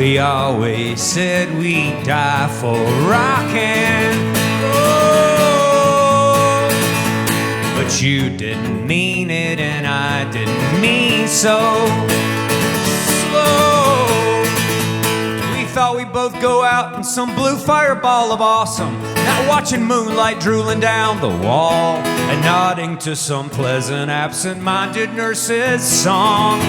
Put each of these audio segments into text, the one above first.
We always said we'd die for rockin'. Oh, but you didn't mean it and I didn't mean so. Slow. We thought we'd both go out in some blue fireball of awesome, not watching moonlight drooling down the wall and nodding to some pleasant absent-minded nurse's song.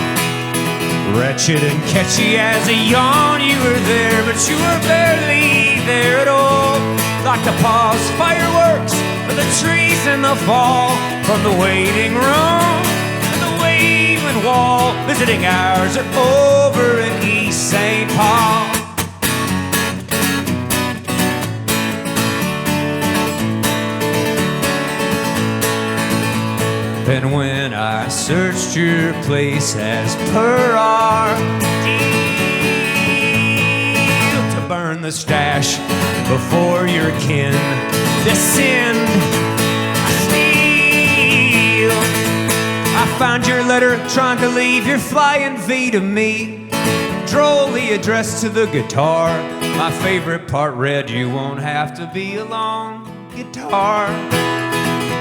Wretched and catchy as a yawn, you were there, but you were barely there at all. Like the pause fireworks for the trees in the fall, from the waiting room to the waving wall. Visiting hours are over in East St. Paul. And when I searched your place as per our deal to burn the stash before your kin descend, I steal. I found your letter trying to leave your flying V to me, drolly addressed to the guitar. My favorite part read, "You won't have to be alone, guitar,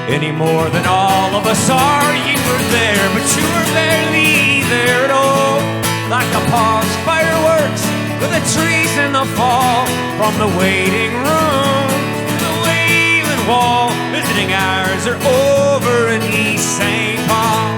any more than all of us are." You were there, but you were barely there at all. Like a pause fireworks with the trees in the fall, from the waiting room to the waving wall. Visiting hours are over in East St. Paul.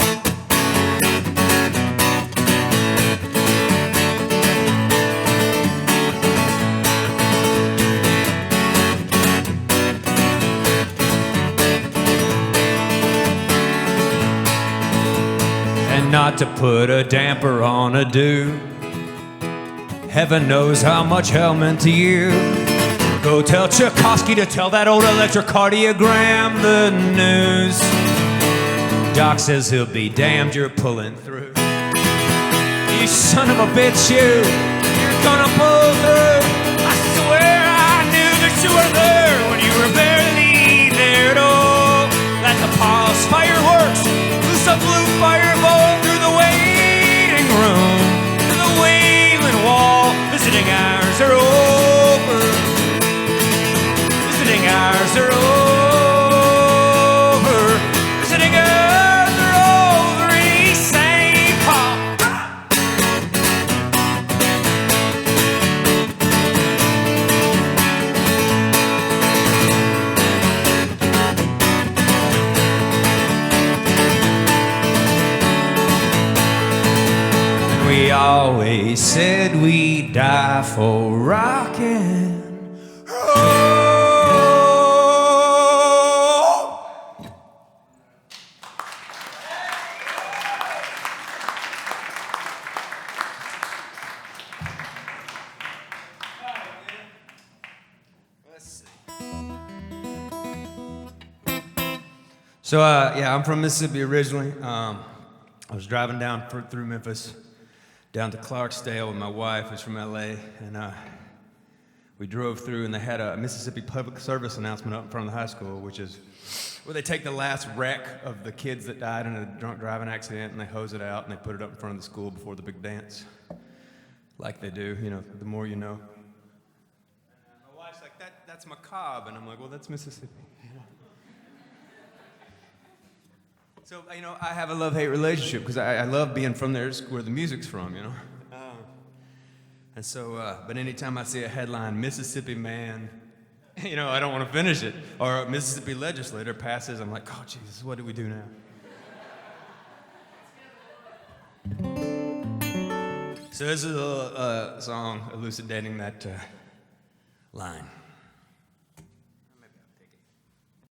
Not to put a damper on a do, heaven knows how much hell meant to you. Go tell Tchaikovsky to tell that old electrocardiogram the news. Doc says he'll be damned, you're pulling through. You son of a bitch, you're gonna pull through. I swear I knew that you were there when you were barely there at all. Let the pause fireworks loose a blue fireball through the waiting room to the wailing wall. Visiting hours are over. Visiting hours are over. Visiting hours are over in East St. Paul. We always said we'd die for rockin'. So, yeah, I'm from Mississippi originally. I was driving down through Memphis, down to Clarksdale with my wife, who's from LA, and we drove through, and they had a Mississippi public service announcement up in front of the high school, which is where they take the last wreck of the kids that died in a drunk driving accident, and they hose it out, and they put it up in front of the school before the big dance, like they do, you know, the more you know. And my wife's like, that's macabre, and I'm like, well, that's Mississippi. So, you know, I have a love-hate relationship because I love being from there, where the music's from, you know. And so, but anytime I see a headline, Mississippi man, you know, I don't want to finish it. Or Mississippi legislator passes, I'm like, oh, Jesus, what do we do now? So this is a song elucidating that line.